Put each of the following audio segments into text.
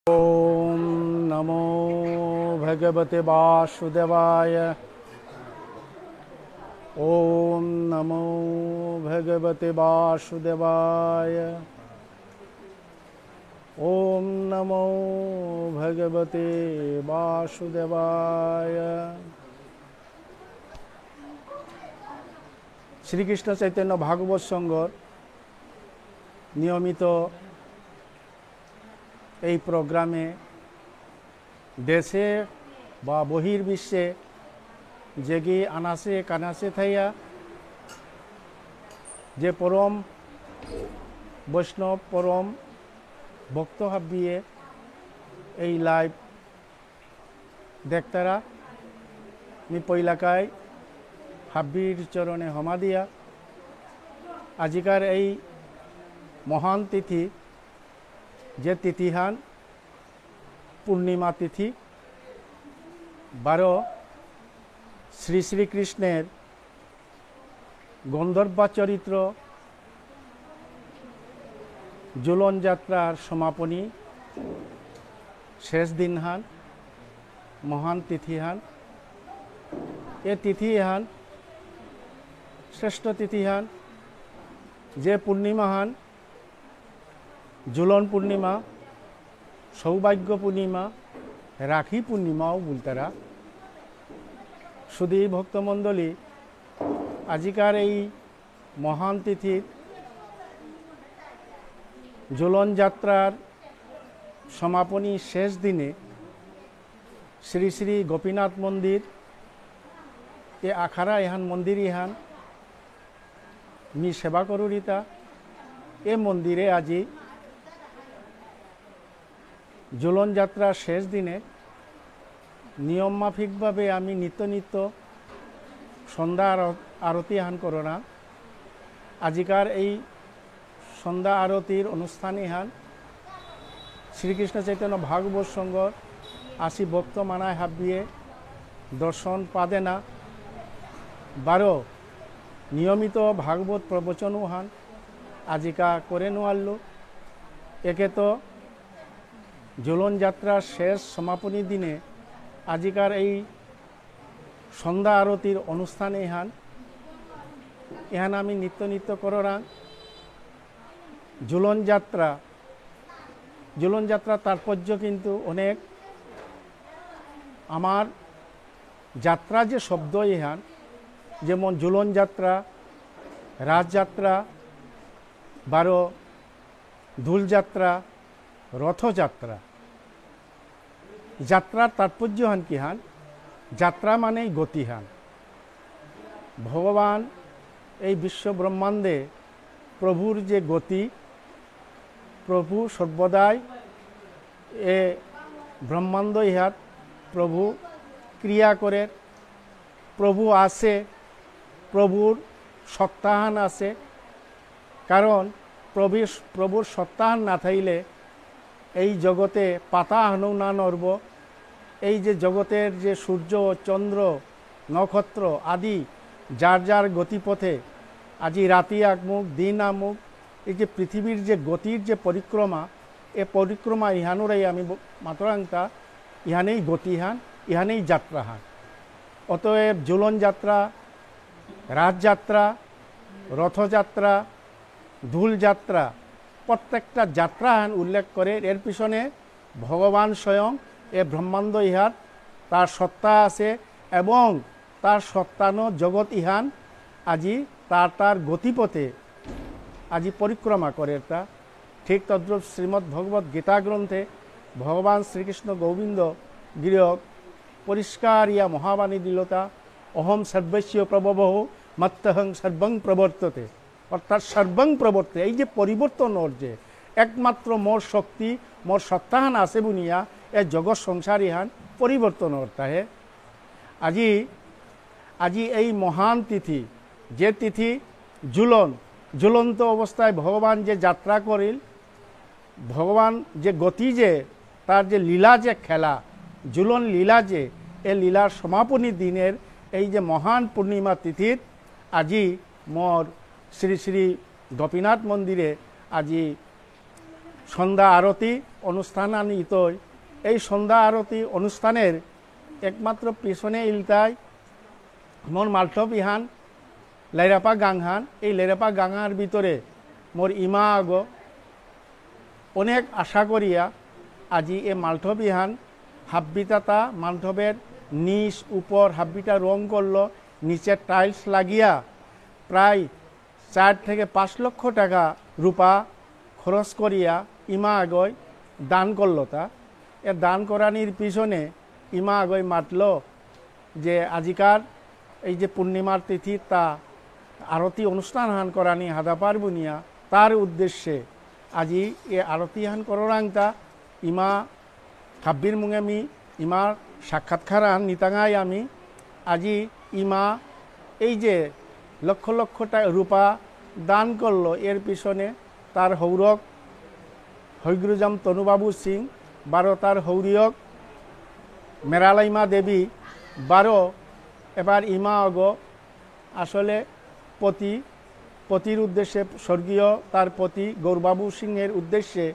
ओम नमो भगवते वासुदेवाय। ओम नमो भगवते वासुदेवाय। ओम नमो भगवते वासुदेवाय। শ্রীকৃষ্ণ চৈতন্য ভাগবত সংঘর নিয়মিত এই প্রোগ্রামে দেশে বা বহির্বিশ্বে জেগে আনাসে কানাসে থাইয়া যে পরম বৈষ্ণব পরম ভক্ত হাবিয়ে এই লাইভ দেখতারা নি পইলাকায় হাব্বির চরণে হমা দিয়া আজিকার এই মহান তিথি যে তিথিহান পূর্ণিমা তিথি 12 শ্রী শ্রীকৃষ্ণের গন্ধর্বা চরিত্র ঝুলন যাত্রার সমাপনী শেষ দিনহান মহান তিথিহান এ তিথিহান শ্রেষ্ঠ তিথিহান যে পূর্ণিমাহান ঝুলন পূর্ণিমা সৌভাগ্য পূর্ণিমা রাখি পূর্ণিমাও বলতারা শুধু ভক্তমণ্ডলী আজিকার এই মহান তিথির ঝুলন যাত্রার সমাপনী শেষ দিনে শ্রী শ্রী গোপীনাথ মন্দির এ আখাড়া এহান মন্দির ইহান মি সেবা করুরিতা এ মন্দিরে আজি ঝুলন যাত্রার শেষ দিনে নিয়ম মাফিকভাবে আমি নিত্য সন্ধ্যা আরতি হান করো না আজিকার এই সন্ধ্যা আরতির অনুষ্ঠানে হান শ্রীকৃষ্ণ চৈতন্য ভাগবত সংঘর 80 ভক্ত মানায় হাবিয়ে দর্শন পাদে না 12 নিয়মিত ভাগবত প্রবচনও হান আজিকা করে নোয়াল্লো একে তো ঝুলন যাত্রার শেষ সমাপনী দিনে আজিকার এই সন্ধ্যা আরতির অনুষ্ঠানে ইহান আমি নিত্য কররাং ঝুলন যাত্রা তাৎপর্য কিন্তু অনেক আমার যাত্রা যে শব্দ ইহান যেমন ঝুলন যাত্রা রাজযাত্রা 12 ধুলযাত্রা রথযাত্রা যাত্রার তাৎপর্য হান কি হান যাত্রা মানেই গতি হান ভগবান এই বিশ্ব ব্রহ্মাণ্ডে প্রভুর যে গতি প্রভু সর্বদাই এ ব্রহ্মাণ্ড ইহাত প্রভু ক্রিয়া করে প্রভু আসে প্রভুর সত্তাহান আছে কারণ প্রভুর সত্তাহান না থাকলে এই জগতে পাতা হানও না নড়ব এই যে জগতের যে সূর্য চন্দ্র নক্ষত্র আদি যার যার গতিপথে আজি রাতি আগমুক দিন আমুক এই যে পৃথিবীর যে গতির যে পরিক্রমা এ পরিক্রমা ইহানোরাই আমি মাত্রাংতা ইহানেই গতিহান ইহানেই যাত্রাহান অতএব ঝুলন যাত্রা রাজযাত্রা রথযাত্রা ধুলযাত্রা প্রত্যেকটা যাত্রাহান উল্লেখ করে এর পিছনে ভগবান স্বয়ং এ ব্রহ্মাণ্ড ইহাত তার সত্তা আছে এবং তার সত্তানো জগৎ ইহান আজি তার গতিপথে আজি পরিক্রমা করে তা ঠিক তদ্রূপ শ্রীমদ্ ভগবত গীতা গ্রন্থে ভগবান শ্রীকৃষ্ণ গোবিন্দ গিরক পরিষ্কার ইয়া মহাবাণী দিলতা অহম সর্বস্য প্রভবঃ মত্তহং সর্বং প্রবর্ততে অর্থাৎ সর্বং প্রবর্তে এই যে পরিবর্তন ওর যে একমাত্র মোর শক্তি মোর সত্তাহান আছে বুনিয়া এ জগৎ সংসার ইহান পরিবর্তন ওরতা হে আজি এই মহান তিথি যে তিথি ঝুলন্ত অবস্থায় ভগবান যে যাত্রা করিল ভগবান যে গতি যে তার যে লীলা যে খেলা ঝুলন লীলা যে এ লীলার সমাপনী দিনের এই যে মহান পূর্ণিমা তিথির আজি মোর শ্রী শ্রী গোপীনাথ মন্দিরে আজি সন্ধ্যা আরতি অনুষ্ঠান আনিত। এই সন্ধ্যা আরতি অনুষ্ঠানের একমাত্র পিছনে ইলতায় মোর মালটো বিহান লেরাপা গাংহান। এই লেরাপা গাংহার ভিতরে মোর ইমা আগ অনেক আশা করিয়া আজি এ মালটো বিহান হাব্বিতাতা মালটবের নিচ উপর হাব্বিটা রং করলো, নিচে টাইলস লাগিয়া প্রায় 4 থেকে 5 লক্ষ টাকা রূপা খরচ করিয়া ইমা আগয় দান করলো। তা এ দান করানির পিছনে ইমা আগয় মাতল যে আজিকার এই যে পূর্ণিমার তিথি তা আরতি অনুষ্ঠান হান করানি হাদাপার বুনিয়া তার উদ্দেশ্যে আজি এ আরতি হান কররাংতা ইমা হাব্বির মুঙেমি ইমার সাক্ষাৎকার আন নিতাঙাই আমি আজি ইমা এই যে লক্ষ লক্ষ টাকা রূপা দান করলো এর পিছনে তার হৌরক হৈগ্রজাম তনুবাবু সিং, 12 তার হৌরিয়ক মেরালাইমা দেবী 12। এবার ইমা অগ আসলে পতির উদ্দেশ্যে স্বর্গীয় তার পতি গৌরবাবু সিংয়ের উদ্দেশ্যে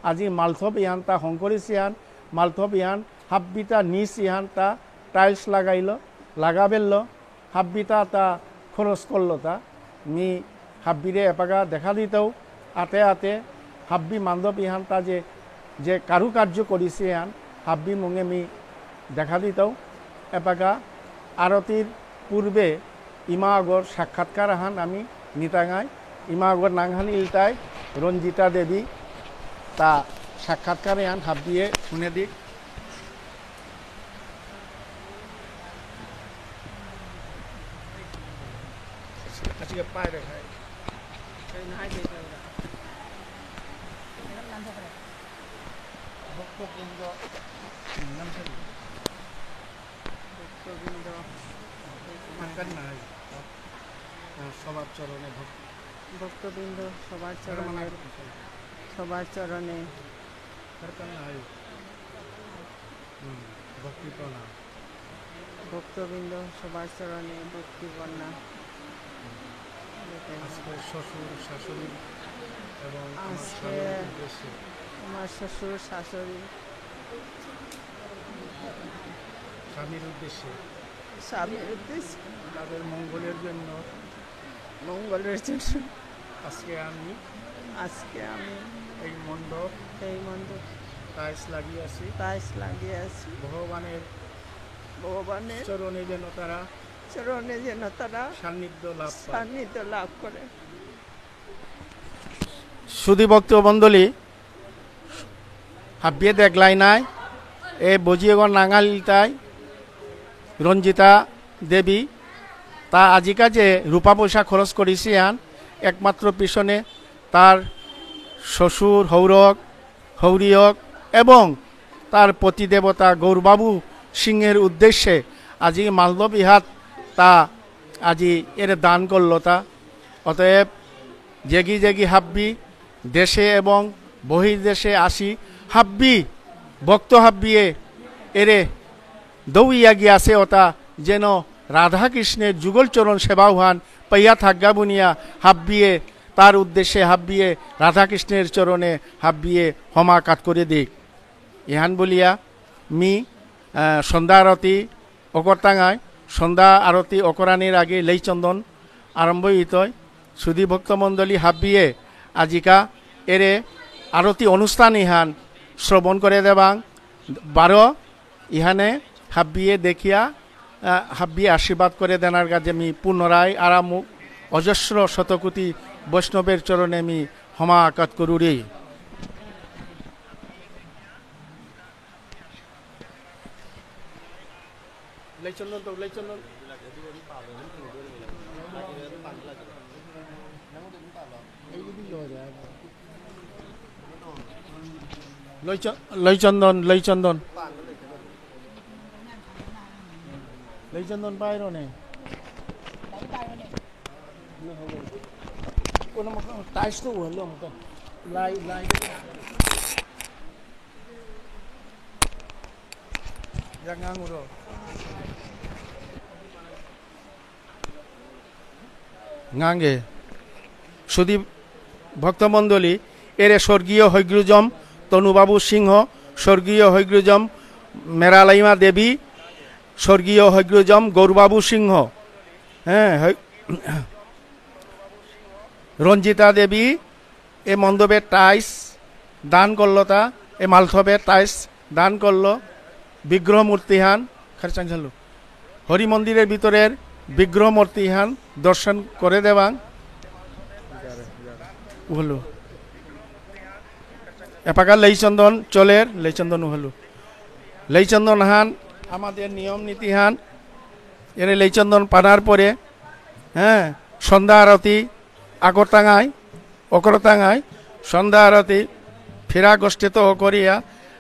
আজি মালথপ ইহান তা হংকরিস ইহান মালথপ ইহান হাব্বিটা নিচ ইহান তা টাইলস লাগাবেল হাব্বিটা তা খরচ করলো। তা মি হাব্বিরে এপাকা দেখা দিতেও আতে আতে হাব্বি মান্দব ইহান তা যে কারুকার্য করিছে ইহান হাব্বি মুঙে মি দেখা দিতেও এপাকা আরতির পূর্বে ইমা আগর সাক্ষাৎকার আহান আমি নিতাঙাই। ইমা আগর নাংহান ইলতায় রঞ্জিতা দেবী তা সাক্ষাৎকার আন হাব্বিয়ে শুনে দিক। আজকে পায় রেখায় ভক্তবৃন্দ সবার চরণে ভক্তবৃন্দ সবার চরণে ভক্তি প্রণাম। ভক্তবৃন্দ সবার চরণে ভক্তি প্রণাম। শ্বশুর শাশুড়ি এবং আমার শ্বশুর শাশুড়ি স্বামীর উদ্দেশ্যে তাদের মঙ্গলের জন্য আজকে আমি এই মণ্ডপ টাইলস লাগিয়েছি ভগবানের চরণে যেন তারা সান্নিধ্য লাভ করে। সুধী ভক্ত মণ্ডলী হাব্বিয়ে দেখলাই নাই এ বজিয়েগর নাঙালিতায় রঞ্জিতা দেবী তা আজিকা যে রূপা পয়সা খরচ করেছে আন একমাত্র পিছনে তার শ্বশুর হৌরিয়ক এবং তার পতিদেবতা গৌরবাবু সিংহের উদ্দেশ্যে আজি মালদব ইহাত তা আজি এর দান করলো। তা অতএব জেগি হাব্বি দেশে এবং বহির্দেশে আসি হাব্বি ভক্ত হাব্বিয়ে এরে দৌইয়া গিয়াছে ওটা যেন রাধা কৃষ্ণের যুগল চরণ সেবাহান পাইয়া থাকা বুনিয়া হাব্বিয়ে তার উদ্দেশ্যে হাব্বিয়ে রাধা কৃষ্ণের চরণে হাব্বিয়ে হমা কাট করে দিক। ইহান বলিয়া মি সন্ধ্যা আরতি অকরতাঙায় সন্ধ্যা আরতি অকরানির আগে লেইচন্দন আরম্ভ হইতয়। সুধী ভক্তমণ্ডলী হাব্বিয়ে আজিকা এরে আরতি অনুষ্ঠান ইহান শ্রবণ করে দেবাং 12 ইহানে হাব্বিয়ে দেখিয়া হাব্বিয়ে আশীর্বাদ করে দেনার কাজে আমি পুনরায় আরামুক অজস্র শতকোটি বৈষ্ণবের চরণে আমি হমাকাত করুরি। লইচন্দন বাইরনে কোনো টাইস তো হলো মতো লাই জাঙ্গাঙ্গুরো গাঙ্গে সুদী ভক্তমণ্ডলী এরে স্বর্গীয় হৈগ্রুজম তনুবাবু সিংহ, স্বর্গীয় হৈগ্রুজম মেরালাইমা দেবী, স্বর্গীয় হৈগ্রুজম গৌরবাবু সিংহ, হ্যাঁ রঞ্জিতা দেবী এ মণ্ডপের টাইস দান করলো, তা এ মালথবের টাইস দান করলো। বিগ্রহ মূর্তিহান খারচাঞ্চালু হরি মন্দিরের ভিতরের বিগ্রহ মূর্তিহান দর্শন করে দেওয়াং হলো। এপাকার লেইচন্দন চলের লেইচন্দন হলো। লেইচন্দন হান আমাদের নিয়ম নীতিহান এর লেইচন্দন পানার পরে, হ্যাঁ সন্ধ্যা আরতি আগরটাঙায় অকরটাঙায় সন্ধ্যা আরতি ফেরা গোষ্ঠীত করিয়া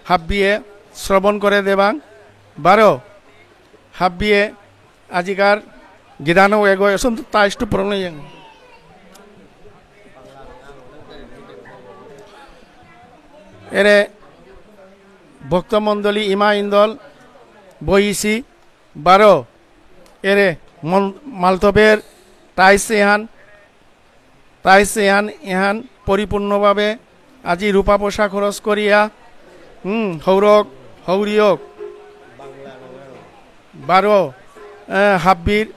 হাব্বিয়ে শ্রবণ করে দেবাং। 12 হাব্বিয়ে আজিকার গিদানো এগো এসন তা একটু প্রণয় এরে ভক্তমণ্ডলী ইমা ইন্দল বইসি 12 এরে মালতবের টাইস ইহান পরিপূর্ণভাবে আজি রূপা পোষা খরচ করিয়া হৌরক হৌরিয়ক 12 হাব্বির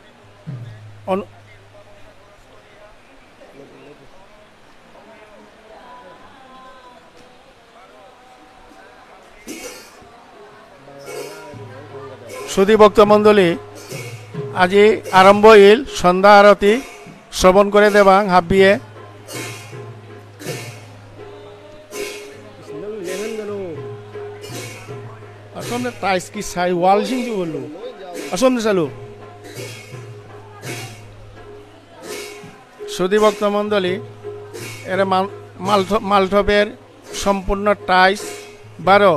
সুধী ভক্তমণ্ডলী আজি আরম্ভ ইল সন্ধ্যা আরতি শ্রবণ করে দেবাং হাব্বিয়ে। আসলে টাইস কি সাই ওয়াল সিংজু বললো আসলে চালু। সুধী ভক্তমণ্ডলী এর মালথবের সম্পূর্ণ টাইস 12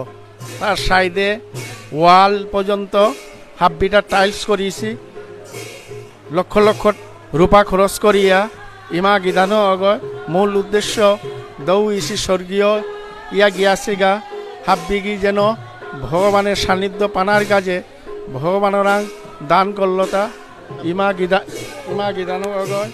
তার সাইডে ওয়াল পর্যন্ত হাব্বিটা টাইলস করিয়েছি। লক্ষ লক্ষ রূপা খরচ করিয়া ইমা গিদানো অগয় মূল উদ্দেশ্য দৌ ইসি স্বর্গীয় ইয়া গিয়াছিগা হাব্বিগি যেন ভগবানের সান্নিধ্য পানার কাজে ভগবানরাং দান করলতা ইমা গিদানো অগয়।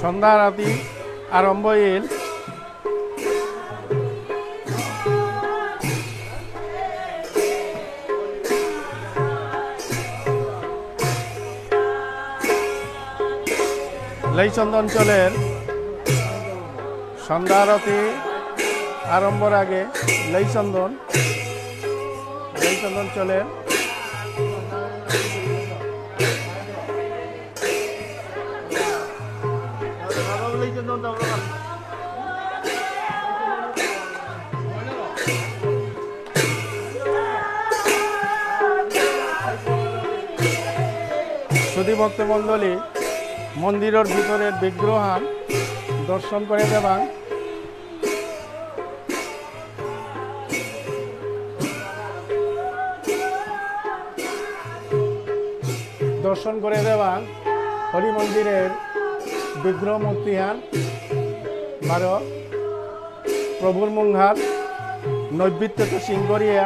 সন্ধ্যা আরতি আরম্ভ ইল লেইচন্দন চলের সন্ধ্যা আরতি আরম্ভর আগে লেইচন্দন চলের সুধী ভক্তমণ্ডলী মন্দিরের ভিতরের বিগ্রহান দর্শন করে দেবাং। দর্শন করে দেবাং হরি মন্দিরের বিগ্রহ মূর্তিহান 12 প্রভুর মুংহাত নৈবেদ্য সিং করিয়া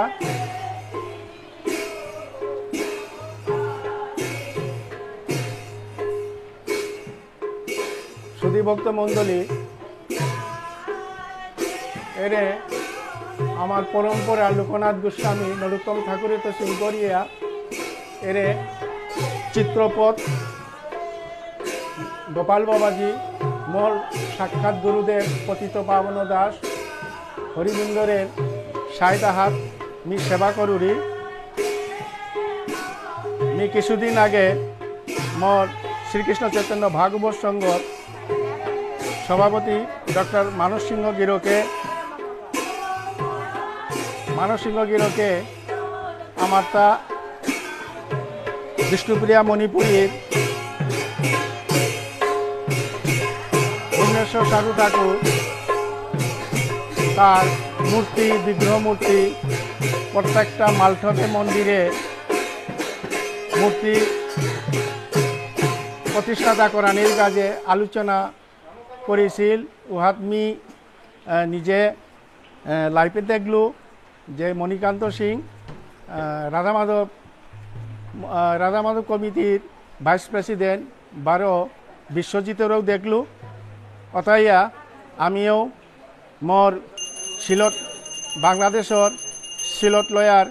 সুধী ভক্তমণ্ডলী এরে আমার পরম্পরা লোকনাথ গোস্বামী নরোত্তম ঠাকুরের তো সিং করিয়া এরে চিত্রপথ গোপাল বাবাজি মোর সাক্ষাৎ গুরুদেব পতিত পাবন দাস হরিমুন্দরের সাইদা হাত মি সেবা করুরি। মি কিছুদিন আগে মোর শ্রীকৃষ্ণ চৈতন্য ভাগবত সংঘ সভাপতি ডক্টর মানস সিংহ গিরোকে আমার তা বিষ্ণুপ্রিয়া মণিপুরীর ভুবনেশ্বর সাধু ঠাকুর তার মূর্তি বিগ্রহ মূর্তি প্রত্যেকটা মালঠকে মন্দিরে মূর্তি প্রতিষ্ঠাতা করানির কাজে আলোচনা করেছিল। উহাত মি নিজে লাইভে দেখলো যে মণিকান্ত সিং রাধা মাধব কমিটির ভাইস প্রেসিডেন্ট 12 বিশ্বজিতেরও দেখলো অতাইয়া আমিও মোর সিলত বাংলাদেশর সিলত লয়ার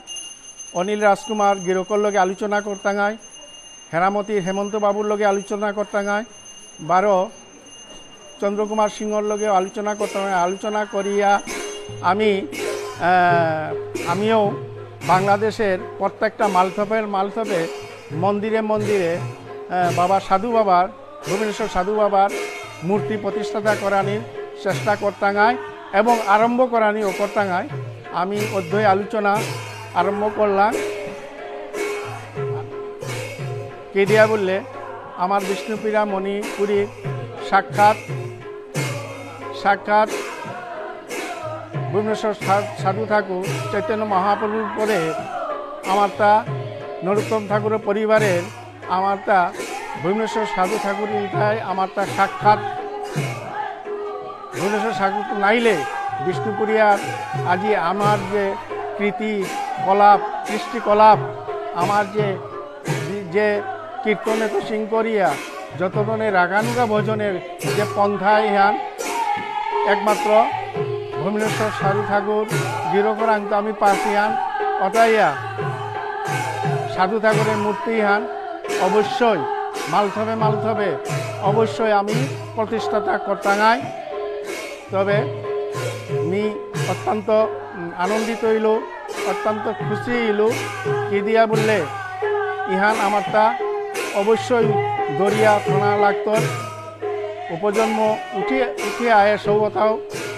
অনিল রাজকুমার গিরকর লগে আলোচনা করতাঙাই হেরামতির হেমন্ত বাবুর লগে আলোচনা করতাঙাই 12 চন্দ্রকুমার সিংহর লগে আলোচনা করিয়া আমিও বাংলাদেশের প্রত্যেকটা মালথপে মন্দিরে মন্দিরে বাবা সাধু বাবার ভুবনেশ্বর সাধু বাবার মূর্তি প্রতিষ্ঠাতা করানির চেষ্টা করতাঙায় এবং আরম্ভ করানিও করতাঙায় আমি অধ্যয় আলোচনা আরম্ভ করলাম কেডিয়া বললে আমার বিষ্ণুপীরা মণিপুরীর সাক্ষাৎ ভুবনেশ্বর সাধু ঠাকুর চৈতন্য মহাপ্রভুর পরে আমারটা নরোত্তম ঠাকুরের পরিবারের আমারটা ভুবনেশ্বর সাধু ঠাকুর ইটায় আমারটা সাক্ষাৎ ভুবনেশ্বর সাধু নাইলে বিষ্ণুপুরিয়ার আজি আমার যে কৃষ্টিকলাপ আমার যে কীর্তনে তো সিং করিয়া যত ধরনের রাগানুগা ভজনের যে পন্থা ইহান একমাত্র ভুবনেশ্বর সাধু ঠাকুর গিরকর আনতে আমি পাশিয়ান অটাইয়া সাধু ঠাকুরের মূর্তি ইহান অবশ্যই মালথবে অবশ্যই আমি প্রতিষ্ঠাতা করতাঙাই তবে আমি অত্যন্ত আনন্দিত হইল অত্যন্ত খুশি হইল কি দিয়া বললে ইহান আমারটা অবশ্যই দরিয়া থানা লাগত উপজন্ম উঠে আয়ে সৌবতাও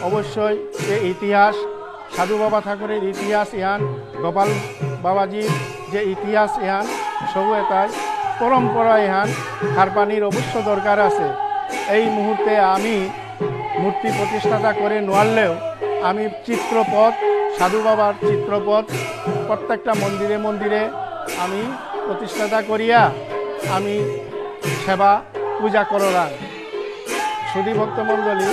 অবশ্যই এই ইতিহাস সাধু বাবা ঠাকুরের ইতিহাস ইহান গোপাল বাবাজির যে ইতিহাস ইহান সবু এটাই পরম্পরা ইহান খারপানির অবশ্য দরকার আছে এই মুহূর্তে আমি মূর্তি প্রতিষ্ঠাতা করে নোয়ারলেও আমি চিত্রপথ সাধু বাবার চিত্রপথ প্রত্যেকটা মন্দিরে মন্দিরে আমি প্রতিষ্ঠাতা করিয়া আমি সেবা পূজা করলাম সুধী ভক্তমণ্ডলী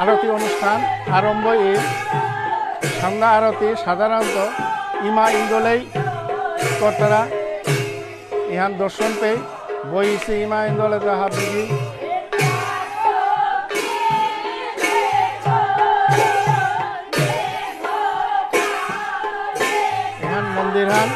আরতি অনুষ্ঠান আরম্ভ এই সন্ধ্যা আরতি সাধারণত ইমা ইন্দোলেই কর্তারা ইহান দর্শন পেয়ে বইছে ইমা ইন্দোলে তাহা বিধি ইহান মন্দিরের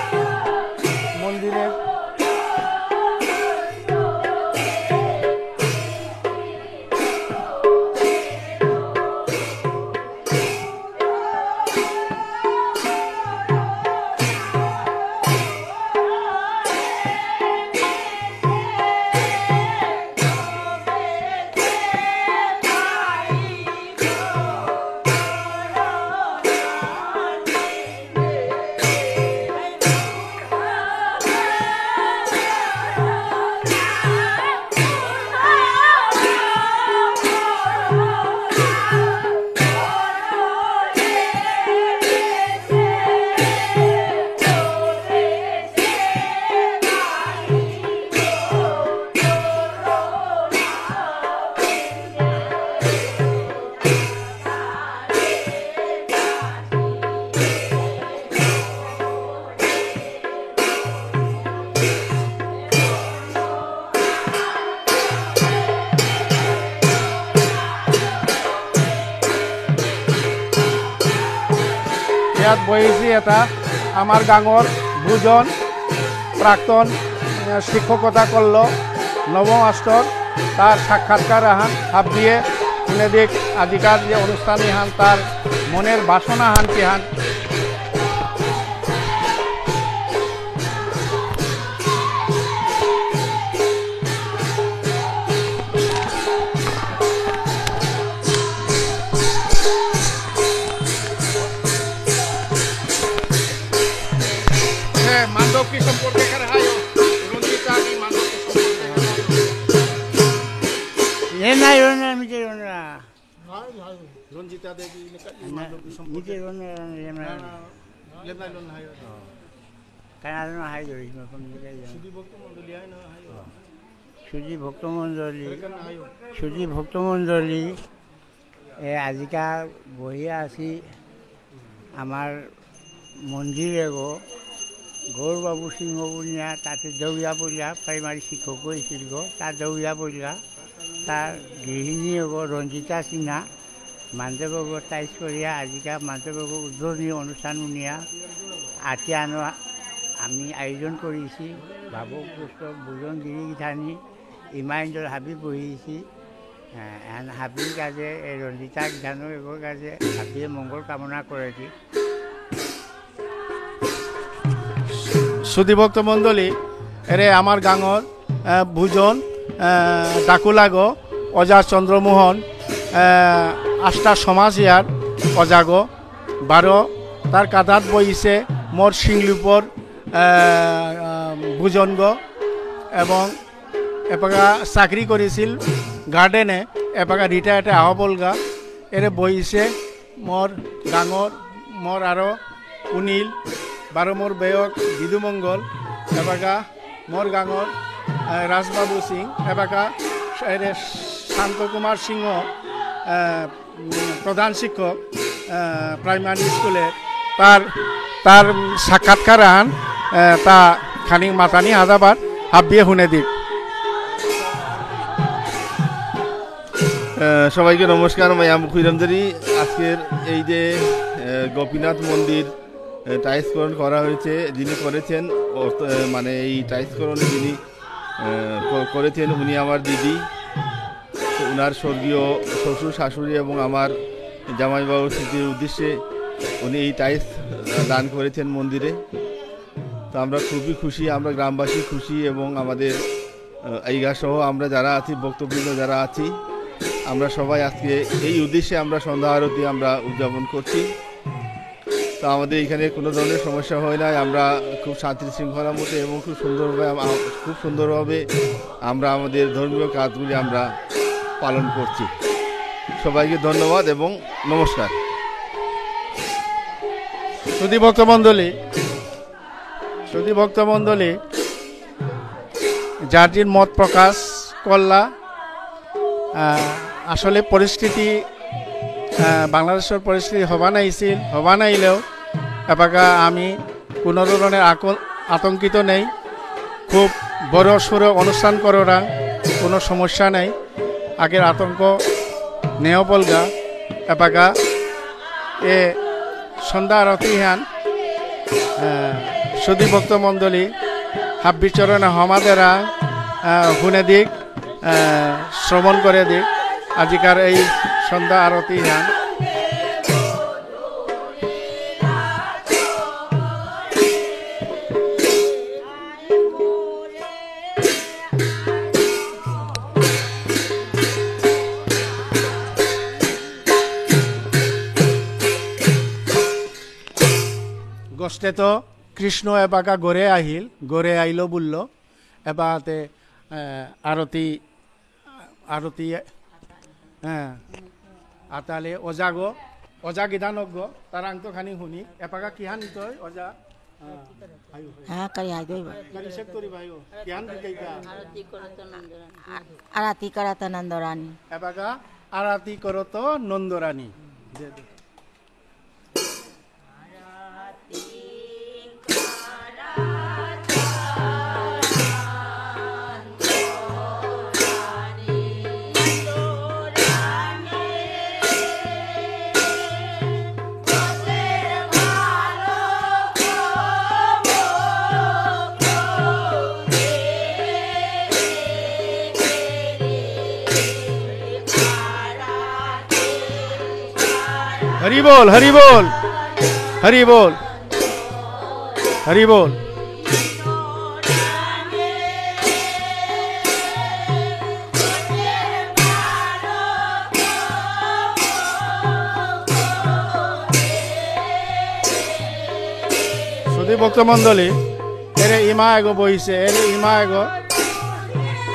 ইয়াত বহিছে এটা আমার গাঁৱৰ দুজন প্ৰাক্তন শিক্ষকতা করল নবম আষ্টর তার সাক্ষাৎকার আহান হাব দিয়ে শুনে দিক আজিকার যে অনুষ্ঠান ইহান তার মনের বাসনা হান কিহান মাধব কি সম্পর্কে রঞ্জিতা কি মাধব রঞ্জিতা দেবী সুধী ভক্তমণ্ডলী আজিকা বহি আছি আমার মন্দির এগো গৌরবাবু সিংহ বুনিয়া তাতে দৌড়া বইলা প্রাইমারি শিক্ষক হয়েছিল গো তার দৌড়া বইলা তার গৃহিণী এগো রঞ্জিতা সিনহা মানদেবগ টাইস করিয়া আজিকা মানদেবগ উদ্বোধনী অনুষ্ঠান উনিয়া আনো আমি আয়োজন করেছি ভাবক পুস্তক বুজন গিরি গীতানি ইমাইন্দর হাবি বহিছি হাবির কাজে রঞ্জিতা গীতানো এগোর কাজে হাবিয়ে মঙ্গল কামনা করেছি। সুধীভক্ত মণ্ডলী এরে আমার গাঁৱৰ ভোজন ডাকুলাগ অজা চন্দ্ৰমোহন 8টা সমাজ ইয়ার অজাগ 12 তার কাঁধাত বহিছে মোর সিংলুপর ভোজনগ এবং এপাকা চাকরি করেছিল গার্ডেনে এপাকা রিটায়ার্ডে আহবলগা এরে বহিছে মোর গাঁৱৰ মোর আরো উনিল 12 মোর বেয়ক বিদুমঙ্গল এপাকা মোর গাঁৱৰ রাজবাবু সিং এপাকা শান্ত কুমার সিংহ প্রধান শিক্ষক প্রাইমারি স্কুলে তার সাক্ষাৎকার আন তা খানিক মাতানি হাজাবার হাবিয়ে শুনে দিক। সবাইকে নমস্কার, আমি খুইরামদারি। আজকের এই যে গোপীনাথ মন্দির টাইলসকরণ করা হয়েছে, যিনি করেছেন মানে এই টাইলসকরণ যিনি করেছেন উনি আমার দিদি, ওনার স্বর্গীয় শ্বশুর শাশুড়ি এবং আমার জামাইবাবুর স্মৃতির উদ্দেশ্যে উনি এই টাইলস দান করেছেন মন্দিরে। তো আমরা খুবই খুশি, আমরা গ্রামবাসী খুশি এবং আমাদের এইগা সহ আমরা যারা আছি বক্তবৃন্দ যারা আছি আমরা সবাই আজকে এই উদ্দেশ্যে আমরা সন্ধ্যা আরতি আমরা উদযাপন করছি। তো আমাদের এখানে কোনো ধরনের সমস্যা হয় না, আমরা খুব শান্তি শৃঙ্খলার মতো এবং খুব সুন্দরভাবে আমরা আমাদের ধর্মীয় কাজগুলি আমরা পালন করছি। সবাইকে ধন্যবাদ এবং নমস্কার। সুধীভক্ত মণ্ডলী যার মত প্রকাশ করলা, আসলে পরিস্থিতি বাংলাদেশের পরিস্থিতি হবা নাইলেও এপাকা আমি কোনো ধরনের আতঙ্কিত নেই। খুব বড় সড়ো অনুষ্ঠান করা কোনো সমস্যা নেই, আগের আতঙ্ক নেও বলগা এপাকা এ সন্ধ্যা আরতি হান সুধীভক্ত মণ্ডলী হাব্বির চরণে হমাদেরা শুনে দিক শ্রবণ করে দিক আজিকার এই সন্ধ্যা আরতি হান। গোষ্ঠে তো কৃষ্ণ এবাকা গড়ে আইল বলল এবাতে আরতি হ্যাঁ আতালে অজা গিদানজ্ঞ তার আংত খানি শুনি এপাকা কিহান তই অজা আরতি করত নন্দরানী এপাকা আরতি করত নন্দরানী। हरि बोल हरि बोल हरि बोल हरि बोल। সুধীভক্ত মণ্ডলী এরে ইমা এগো বহিছে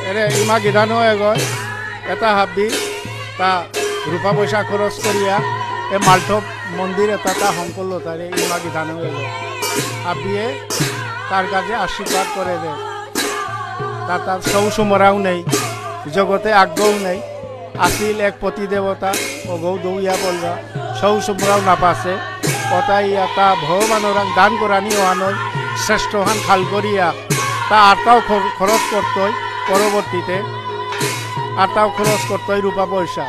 এরে ইমা গিধানো এগো এটা হাবি তা রূপা পয়সা খরচ করিয়া এ মালঠব মন্দির এটা সংকল্প তারে ইমা গিধানো এগো হাবিয়ে তার কাছে আশীর্বাদ করে দে। তার সৌ সুমরাও নেই, জগতে আগ্রহ নেই, আছিল এক পতি দেৱতা অগৌ দৌয়া বলবা সৌ সুমরাও নাপাছে কথাই এটা ভগবানের দান করানি ওয়ানই শ্রেষ্ঠ হান খাল করিয়া তা আরটাও খরচ করতই পরবর্তীতে আরটাও খরচ করতই রূপা পয়সা।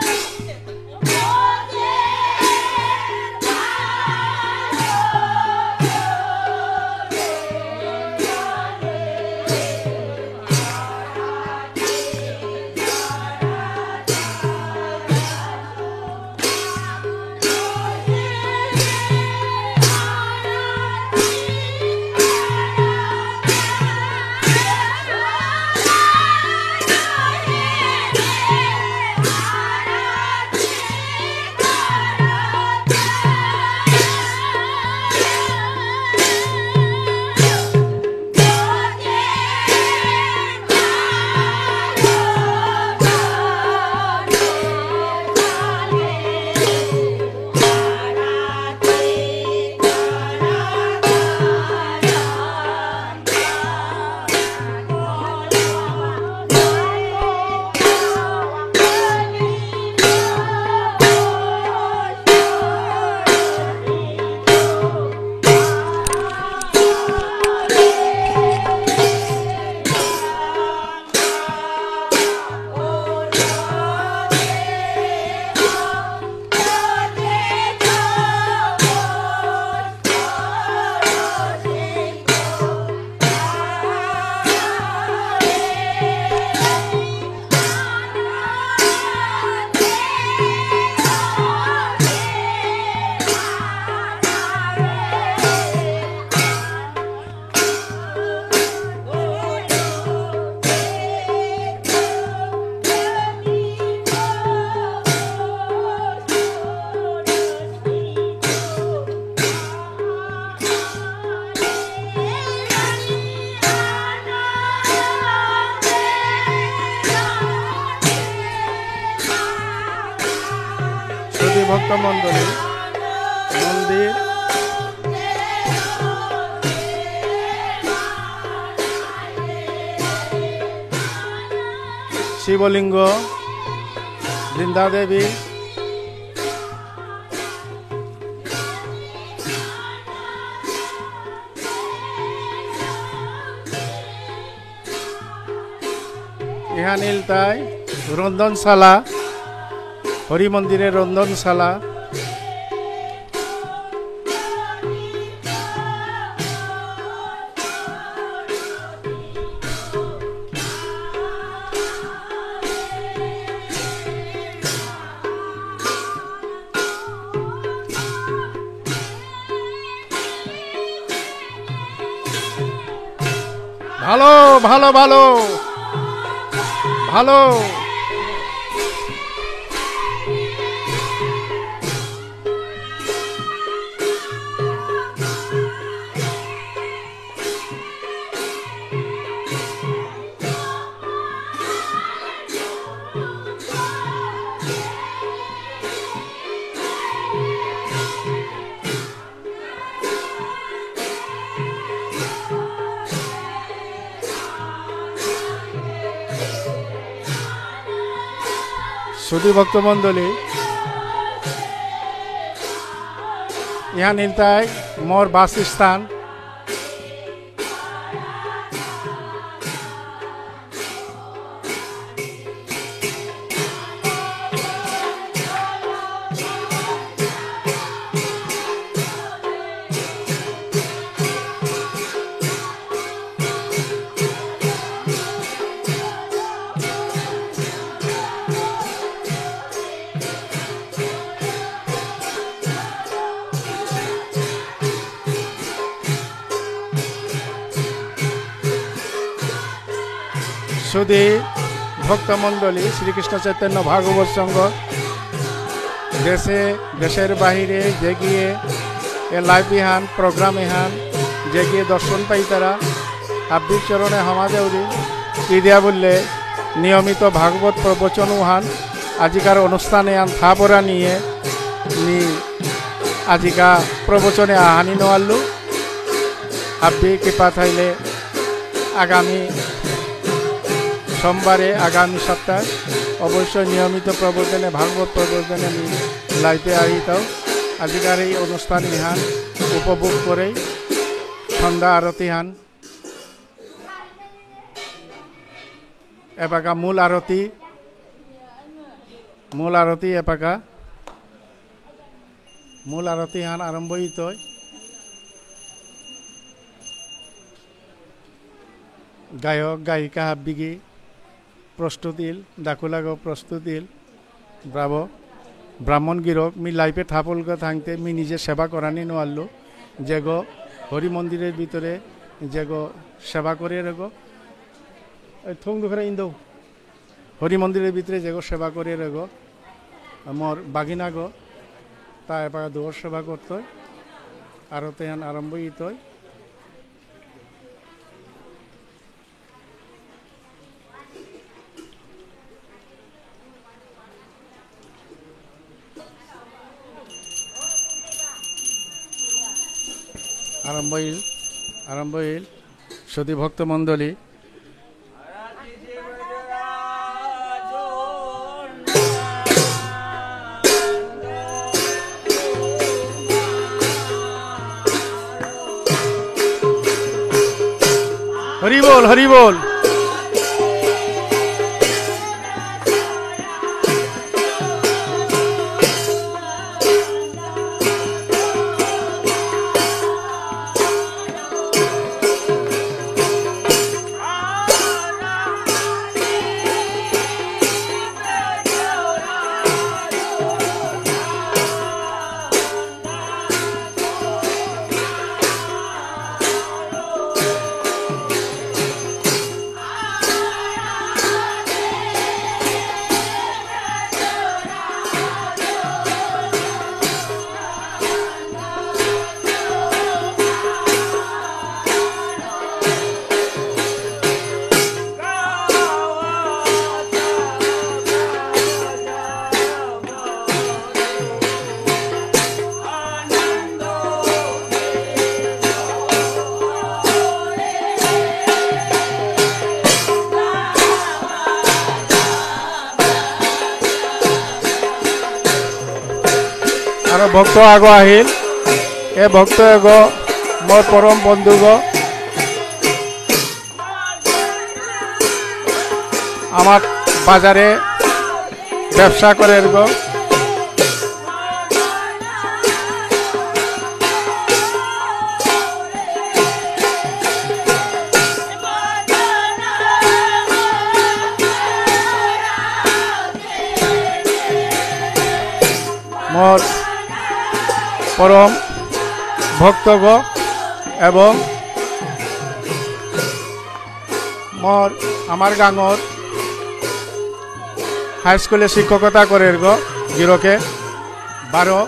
ভক্ত মণ্ডলী মন্দির শিবলিঙ্গ বৃন্দা দেবী ইহা নীলতাই রন্ধনশালা হরি মন্দিরের রন্ধনশালা ভালো ভালো ভালো ভালো সুধী ভক্তমণ্ডলী ইহা নীলতাই মোর বাসস্থান সুধী ভক্তমণ্ডলী শ্রীকৃষ্ণ চৈতন্য ভাগবত সংঘ দেশের বাহিরে যে গিয়ে লাইভ ইহান প্রোগ্রাম ইহান যে গিয়ে দর্শন পাই তারা আব্বির চরণে হামা দেউরি দিয়া বললে নিয়মিত ভাগবত প্রবচন উহান আজিকার অনুষ্ঠানে আন থাপরা নিয়ে আজিকা প্রবচনে আহানি নোয়াল্লু আব্বি কৃপা থাইলে আগামী সোমবারে আগামী সপ্তাহে অবশ্যই নিয়মিত প্রবচনে ভাগবত প্রবচনে আমি লাইভে আহিতাও আজিকার এই অনুষ্ঠান ইহান উপভোগ করে সন্ধ্যা আরতি হান এপাকা মূল আরতি এপাকা মূল আরতি হান আরম্ভ হইত গায়ক গায়িকা হাব্বিগি প্রস্তুতিল ডাকুলাগ প্রস্তুতিল ব্রাভো ব্রাহ্মণ গিরক মি লাইফে থাপলগ থাকতে মি নিজে সেবা করানি নোয়ারলো যে গো হরি মন্দিরের ভিতরে যে গো সেবা করে রেগো থং দুখানে ইন্দৌ হরি মন্দিরের ভিতরে যে গো সেবা করে রেগো মোর বাগিনা গো তা এবার দৌড় সেবা করত আরো তেহান আরম্ভ হইত আরম্ভ হইল সতী ভক্ত মণ্ডলী হরি বল হরি বল আৰু ভক্ত আগ আহিল এই ভক্ত এগ মোৰ পৰম বন্ধুগ আমার বাজারে ব্যবসা করে গো মোর পরম ভক্তগ এবং মোর আমার গাঁৱৰ হাই স্কুলে শিক্ষকতা করে গো গিরকে 12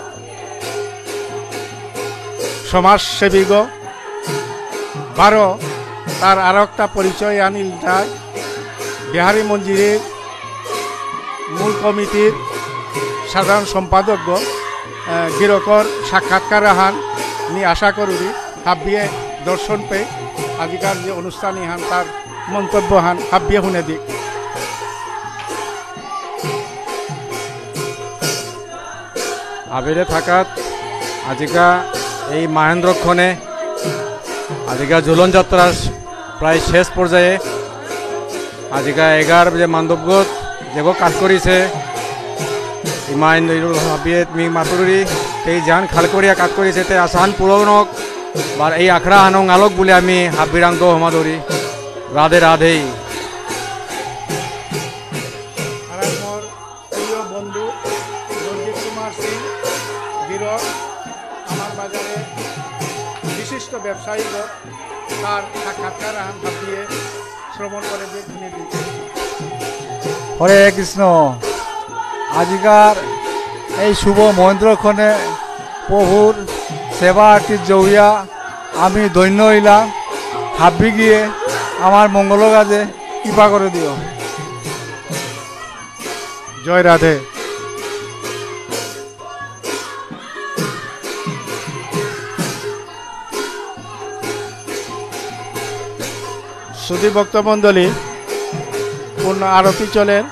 সমাজসেবী গো 12 তার আর একটা পরিচয় আনিল যায় বিহারী মন্দিরের মূল কমিটির সাধারণ সম্পাদক গো গিরকর সাক্ষাৎকার হান নি আশা করি হাবিয়ে দর্শন পে আজিকার যে অনুষ্ঠান হান তার মন্তব্য হান হাবিয়ে শুনে দিক আবিরে থাকাত আজিকা এই মহেন্দ্রক্ষণে আজিকা ঝুলন যাত্রার প্রায় শেষ পর্যায়ে আজিকা 11 যে মান্দবগত যেগো কাজ করেছে ইমান হাবিয়ে মি মাতুরি এই জান খালকরিয়া কাজ করেছে তে আসান পুরনক বার এই আখড়া হানং আলোক বলে আমি হাবিরাং দো হমাদরি রাধে রাধেই বন্ধু রঞ্জিত কুমার সিং গিরক আমার বাজারে বিশিষ্ট ব্যবসায়ী তার সাক্ষাৎকার ভাবিয়ে শ্রবণ করে শুনে দিচ্ছে হরে কৃষ্ণ আজিকার এই শুভ মহেন্দ্রক্ষণে প্রভুর সেবা আরতির জৌয়া আমি দৈন্য হইলাম হাবি গিয়ে আমার মঙ্গল কাজে কৃপা করে দিও জয় রাধে সুধী ভক্তমণ্ডলী পূর্ণ আরতি চলেন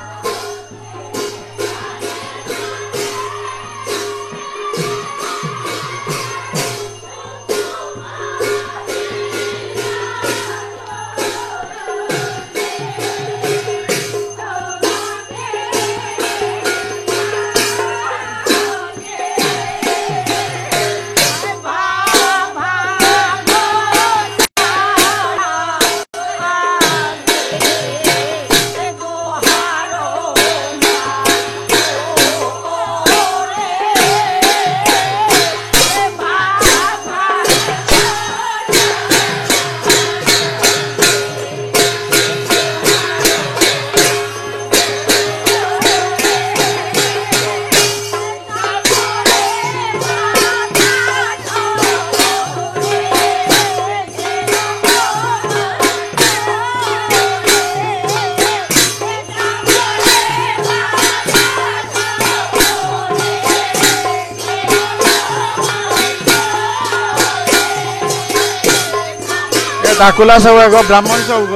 দাকুলা সৌগ ব্রাহ্মণ সৌগ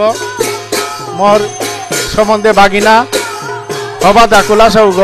মোর সম্বন্ধে বাগিনা হবা দাকুলা সৌগ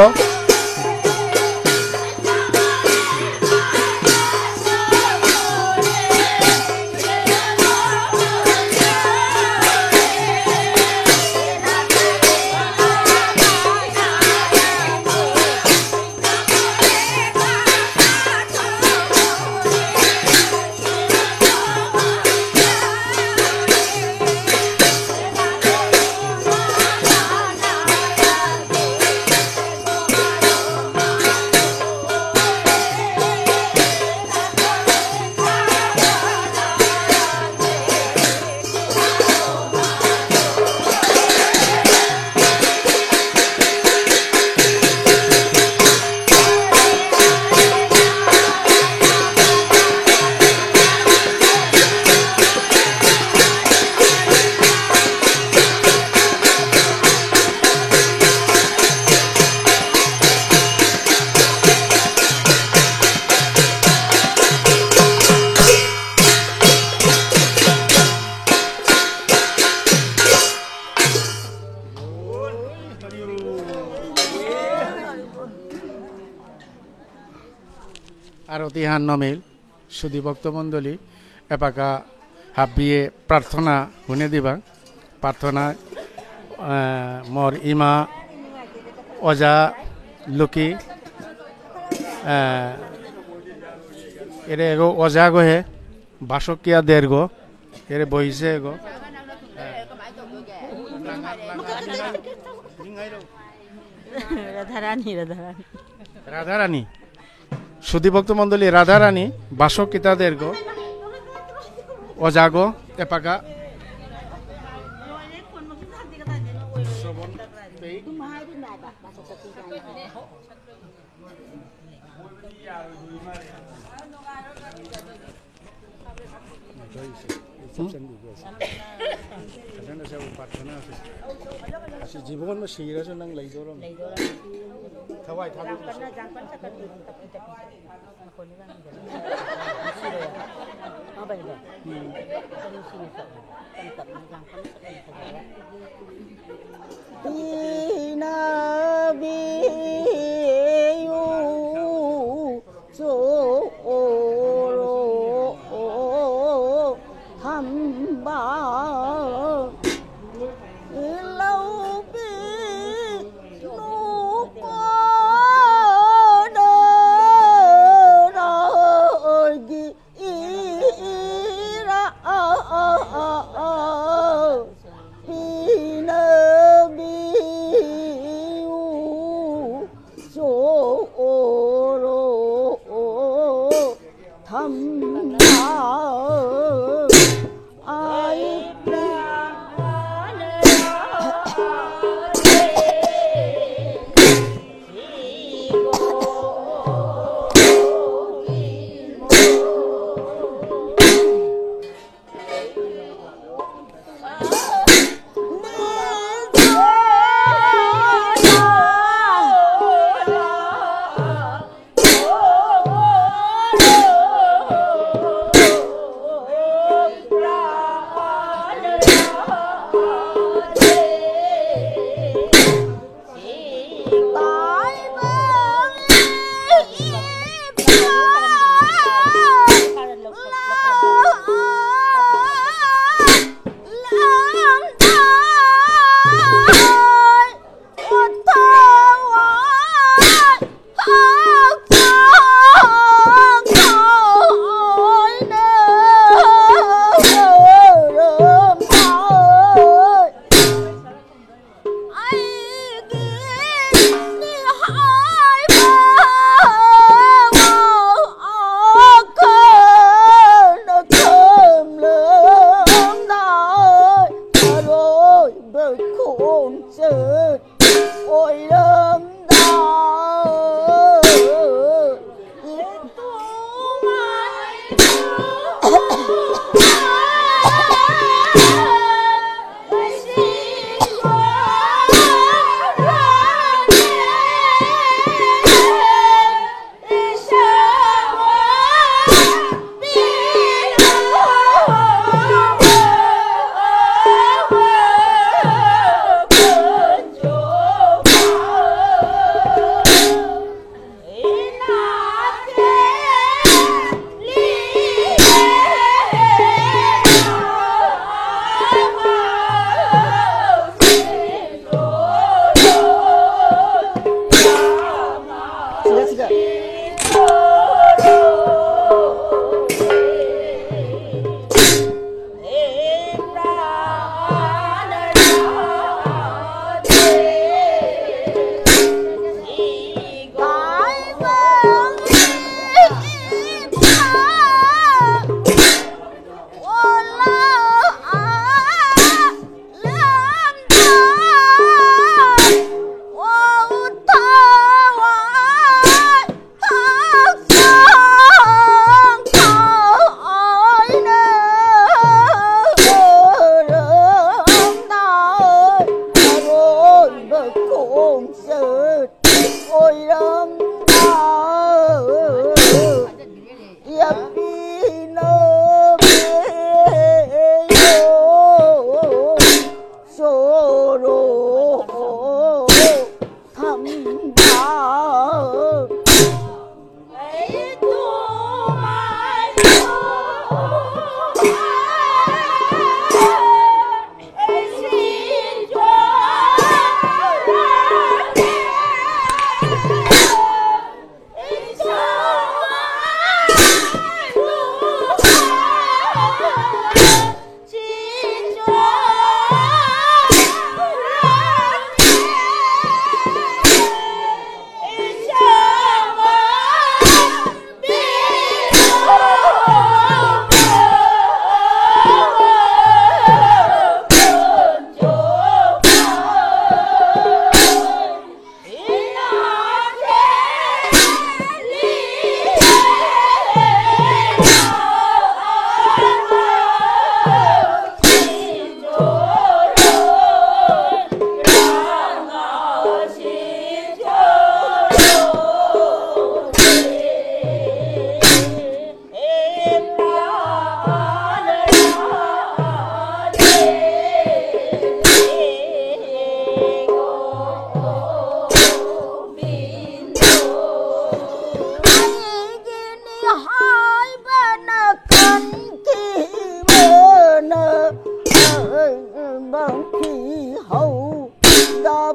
আরতি হান্ন মিল সুধী ভক্তমণ্ডলী এপাকা হাবিয়ে প্রার্থনা শুনে দিবা প্রার্থনা মোর ইমা অজা লুকি এরে এগো অজা গহে বাসকীয়া দেড় গো এরে বহিছে এগো রাধারানী রাধারানী সুধী ভক্তমণ্ডলী রাধারানী বাসকীতাদের গো অজাগো এপাকা জীবন সিরাজ নাং লাইজর থাওয়াই থাকো I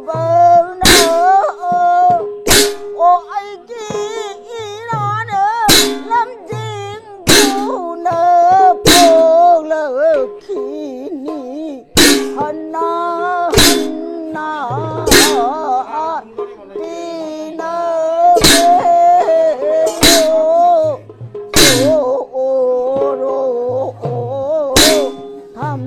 bờ nở ôi kia nó nở lâm riêng bù nở bồ lỡ khi ni hân na đi nở thăm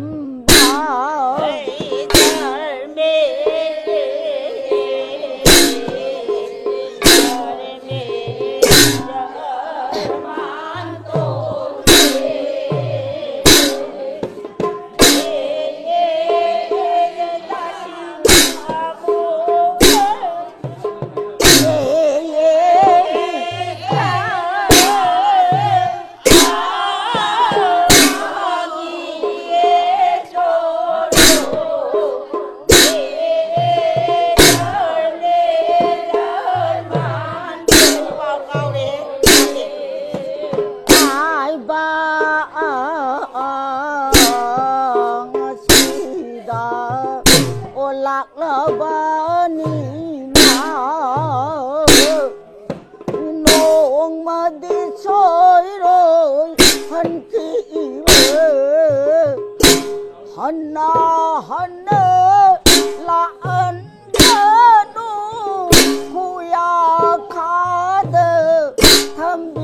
bà lạc là ba ni mà nông mà đi chơi rồi hân kỳ hân là ân nu huya khá đơ thầm bị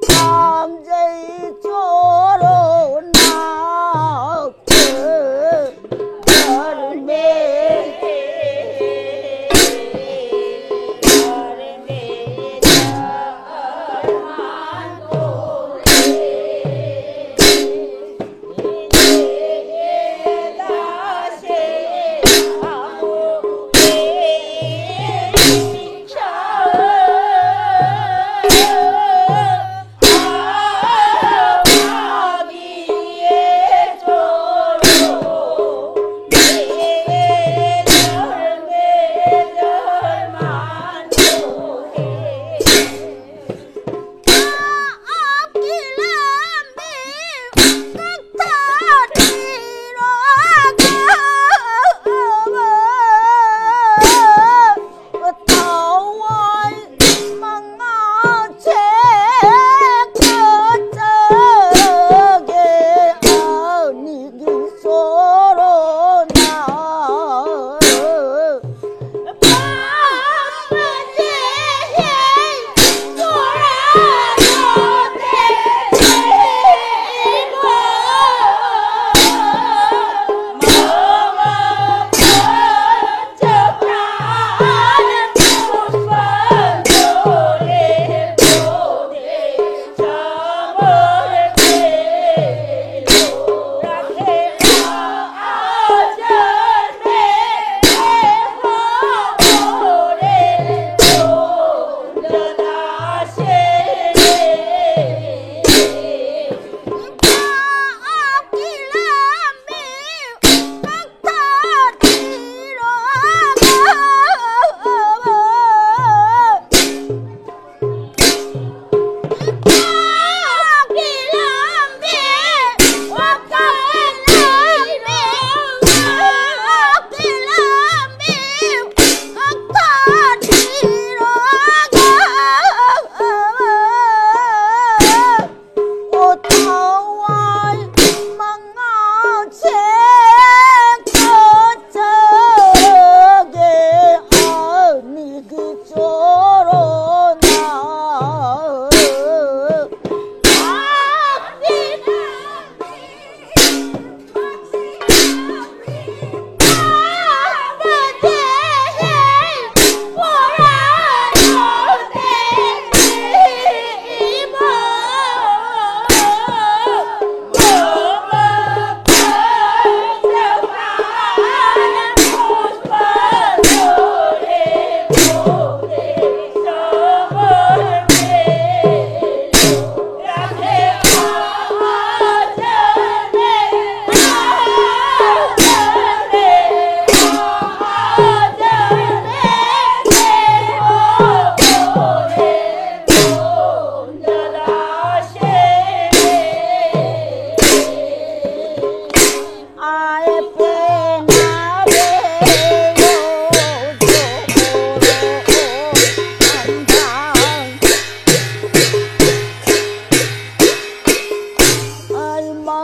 làm gì cho rồi nào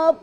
I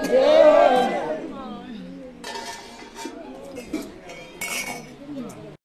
যে